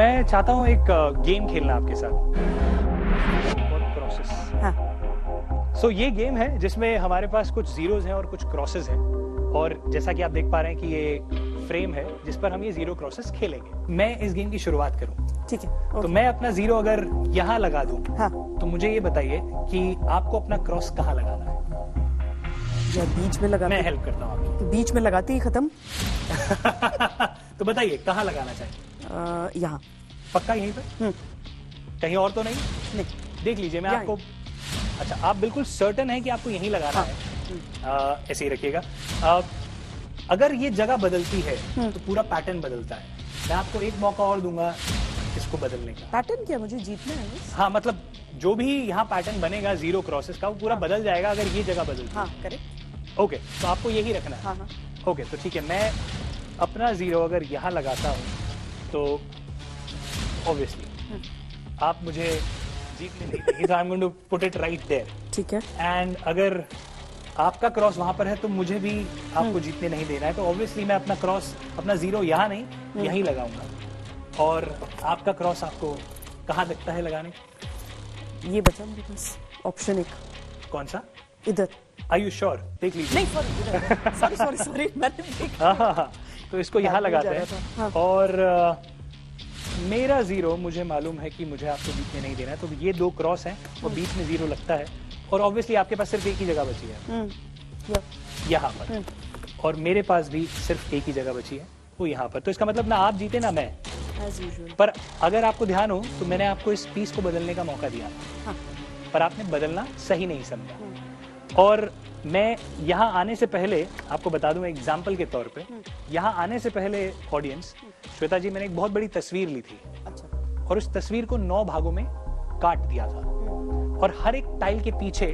मैं चाहता हूँ एक गेम खेलना आपके साथ। क्रॉसेस। हाँ। सो ये गेम है जिसमें हमारे पास कुछ जीरोज हैं और कुछ क्रॉसेस हैं, और जैसा कि आप देख पा रहे हैं कि ये फ्रेम है जिस पर हम ये जीरो क्रॉसेस खेलेंगे। मैं इस गेम की शुरुआत करूँ, ठीक है। तो मैं अपना जीरो अगर यहाँ लगा दूं, हाँ। तो मुझे ये बताइए कि आपको अपना क्रॉस कहाँ लगाना है। या बीच में लगाती? मैं हेल्प करता हूँ आपकी। तो बीच में लगाती ही खत्म। तो बताइए कहाँ लगाना चाहिए। यहाँ। पक्का यहीं पर? कहीं और तो नहीं? नहीं। देख लीजिए, मैं आपको। अच्छा, आप बिल्कुल सर्टेन है कि आपको यहीं लगाना है? ऐसे ही रखिएगा। अगर ये जगह बदलती है तो पूरा पैटर्न बदलता है। मैं आपको एक मौका और दूंगा इसको बदलने का। पैटर्न क्या, मुझे जीतना है? हाँ, मतलब जो भी यहाँ पैटर्न बनेगा जीरो क्रॉसेस का, वो पूरा बदल जाएगा अगर ये जगह बदलती है। हाँ, करेक्ट। ओके, तो आपको यही रखना है। हाँ। ओके, तो ठीक है, मैं अपना जीरो अगर यहाँ लगाता हूँ तो ऑब्वियसली आप मुझे जीतने नहीं देंगे, so I'm going to put it right there। ठीक है। एंड अगर आपका क्रॉस वहां पर है तो मुझे भी आपको जीतने नहीं देना है, तो ऑब्वियसली मैं अपना क्रॉस, अपना जीरो यहाँ नहीं यहीं लगाऊंगा। और आपका क्रॉस आपको कहाँ दिखता है लगाने? ये बचा मेरे पास ऑप्शन एक। कौन सा? इधर। Are you sure? देख लीजिए। नहीं, सॉरी मैंने देखा। हाँ, तो इसको यहाँ लगाते हैं। हाँ। और मेरा जीरो मुझे मालूम है कि मुझे आपको बीच में नहीं देना है, तो ये दो क्रॉस हैं और बीच में जीरो लगता है, और ऑब्वियसली आपके पास सिर्फ एक ही जगह बची है यहाँ पर, और मेरे पास भी सिर्फ एक ही जगह बची है, वो यहाँ पर। तो इसका मतलब ना आप जीते ना मैं। As usual। पर अगर आपको ध्यान हो तो मैंने आपको इस पीस को बदलने का मौका दिया, पर आपने बदलना सही नहीं समझा। और मैं यहाँ आने से पहले आपको बता दूं, एग्जाम्पल के तौर पे, यहाँ आने से पहले ऑडियंस, श्वेता जी, मैंने एक बहुत बड़ी तस्वीर ली थी। अच्छा। और उस तस्वीर को 9 भागों में काट दिया था, और हर एक टाइल के पीछे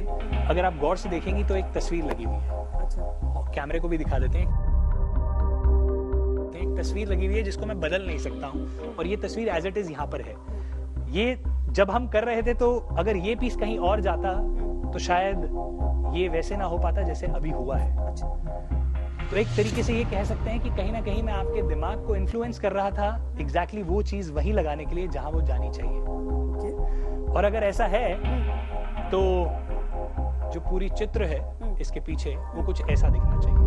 अगर आप गौर से देखेंगी तो एक तस्वीर लगी हुई है। अच्छा। कैमरे को भी दिखा देते हैं। एक तस्वीर लगी हुई है जिसको मैं बदल नहीं सकता हूँ, और ये तस्वीर एज इट इज यहाँ पर है। ये जब हम कर रहे थे तो अगर ये पीस कहीं और जाता तो शायद ये वैसे ना हो पाता जैसे अभी हुआ है। अच्छा। तो एक तरीके से ये कह सकते हैं कि कहीं ना कहीं मैं आपके दिमाग को इन्फ्लुएंस कर रहा था एग्जैक्टली वो चीज वही लगाने के लिए जहां वो जानी चाहिए। और अगर ऐसा है तो जो पूरी चित्र है इसके पीछे वो कुछ ऐसा दिखना चाहिए।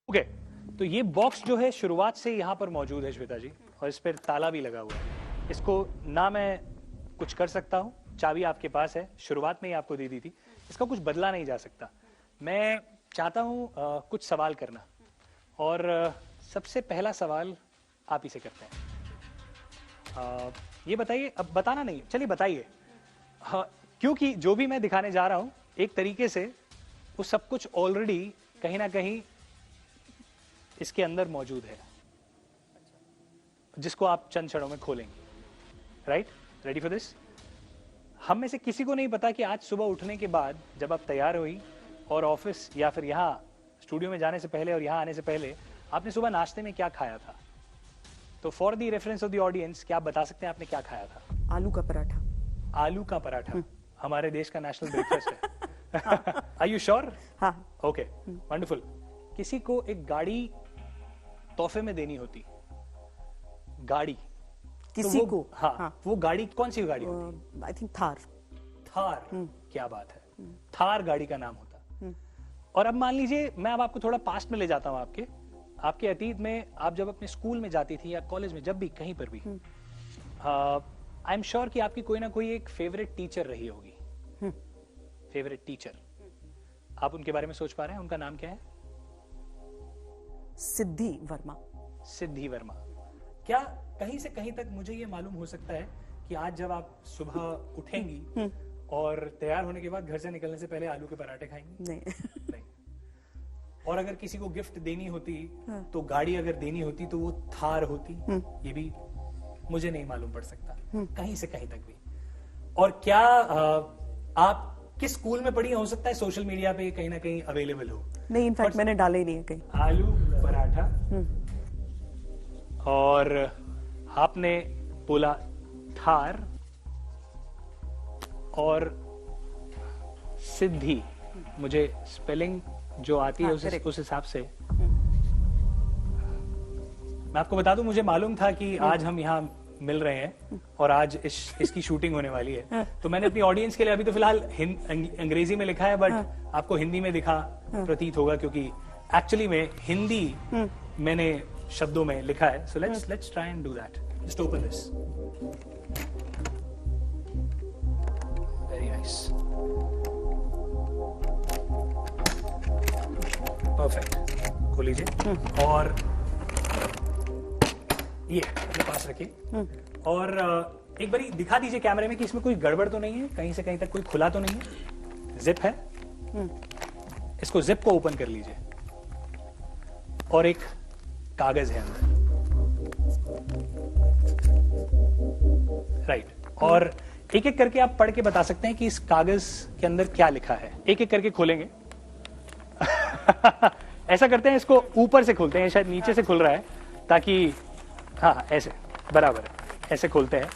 ओके, तो ये बॉक्स जो है शुरुआत से यहाँ पर मौजूद है श्वेता जी, और इस पर ताला भी लगा हुआ है। इसको ना मैं कुछ कर सकता हूँ, चाबी आपके पास है, शुरुआत में ही आपको दे दी थी, इसका कुछ बदला नहीं जा सकता। मैं चाहता हूँ कुछ सवाल करना, और सबसे पहला सवाल आप ही से करते हैं। ये बताइए, अब बताना नहीं, चलिए बताइए। क्योंकि जो भी मैं दिखाने जा रहा हूँ एक तरीके से वो सब कुछ ऑलरेडी कहीं ना कहीं इसके अंदर मौजूद है, जिसको आप चंद क्षणों में खोलेंगे। राइट? Ready for this? हम में से किसी को नहीं पता कि आज सुबह उठने के बाद जब आप तैयार हुई और ऑफिस या फिर यहाँ स्टूडियो में जाने से पहले और यहाँ आने से पहले आपने सुबह नाश्ते में क्या खाया था। तो for the reference of the audience, क्या आप बता सकते हैं आपने क्या खाया था? आलू का पराठा। आलू का पराठा हमारे देश का नेशनल ब्रेकफास्ट है। Are you sure? हाँ। Okay, wonderful. किसी को एक गाड़ी तोहफे में देनी होती, गाड़ी किसी तो को? हाँ, वो गाड़ी कौन सी गाड़ी होती? I think Thar. थार। क्या बात है, थार गाड़ी का नाम होता। और अब मान लीजिए मैं अब आपको थोड़ा पास्ट में ले जाता हूँ, आपके अतीत में, आप जब अपने स्कूल में जाती थी या कॉलेज में, जब भी कहीं पर भी, आई एम श्योर कि आपकी कोई ना कोई एक फेवरेट टीचर रही होगी। फेवरेट टीचर, आप उनके बारे में सोच पा रहे हैं? उनका नाम क्या है? सिद्धि वर्मा। सिद्धि वर्मा। क्या कहीं से कहीं तक मुझे ये मालूम हो सकता है कि आज जब आप सुबह उठेंगी और तैयार होने के बाद घर से निकलने से पहले आलू के पराठे खाएंगी? नहीं। और अगर किसी को गिफ्ट देनी होती तो गाड़ी अगर देनी होती तो वो थार होती? ये भी मुझे नहीं मालूम पड़ सकता, कहीं से कहीं तक भी। और क्या आप किस स्कूल में पढ़ी? हो सकता है सोशल मीडिया पे कहीं ना कहीं अवेलेबल हो। नहीं, इनफैक्ट मैंने डाले ही नहीं है कहीं। आलू पराठा, और आपने बोला थार और सिद्धि मुझे स्पेलिंग जो आती है correct. उस हिसाब से मैं आपको बता दूं, मुझे मालूम था कि आज हम यहाँ मिल रहे हैं और आज इसकी शूटिंग होने वाली है, तो मैंने अपनी ऑडियंस के लिए अभी तो फिलहाल अंग्रेजी में लिखा है, बट आपको हिंदी में दिखा प्रतीत होगा, क्योंकि एक्चुअली में हिंदी मैंने शब्दों में लिखा है. So let's try and do that. Just open this. Very nice. Perfect. खोल लीजिए और ये अपने पास रखिए और एक बारी दिखा दीजिए कैमरे में कि इसमें कोई गड़बड़ तो नहीं है, कहीं से कहीं तक कोई खुला तो नहीं है. जिप है. इसको जिप को ओपन कर लीजिए और एक कागज है अंदर. राइट. और एक एक करके आप पढ़ के बता सकते हैं कि इस कागज के अंदर क्या लिखा है. एक एक करके खोलेंगे. ऐसा करते हैं, इसको ऊपर से खोलते हैं, शायद नीचे से खुल रहा है, ताकि हाँ ऐसे बराबर ऐसे खोलते हैं.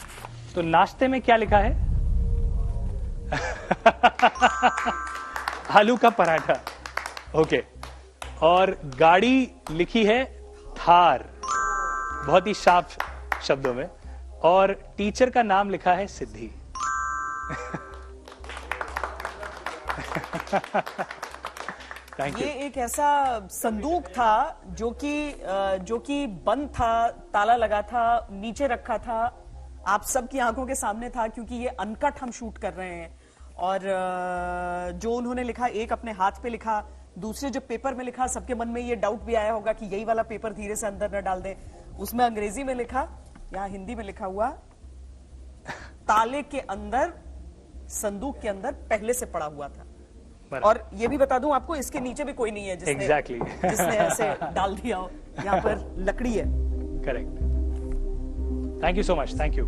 तो नाश्ते में क्या लिखा है? आलू का पराठा. ओके. और गाड़ी लिखी है थार, बहुत ही साफ शब्दों में. और टीचर का नाम लिखा है सिद्धि. ये एक ऐसा संदूक था जो कि बंद था, ताला लगा था, नीचे रखा था, आप सबकी आंखों के सामने था, क्योंकि ये अनकट हम शूट कर रहे हैं. और जो उन्होंने लिखा, एक अपने हाथ पे लिखा, दूसरे जो पेपर में लिखा, सबके मन में ये डाउट भी आया होगा कि यही वाला पेपर धीरे से अंदर न डाल दें. उसमें अंग्रेजी में लिखा, यहाँ हिंदी में लिखा हुआ, ताले के अंदर, संदूक के अंदर पहले से पड़ा हुआ था. और ये भी बता दूं आपको, इसके नीचे भी कोई नहीं है जिसने ऐसे डाल दिया हो. यहाँ पर लकड़ी है. Correct. Thank you so much. Thank you.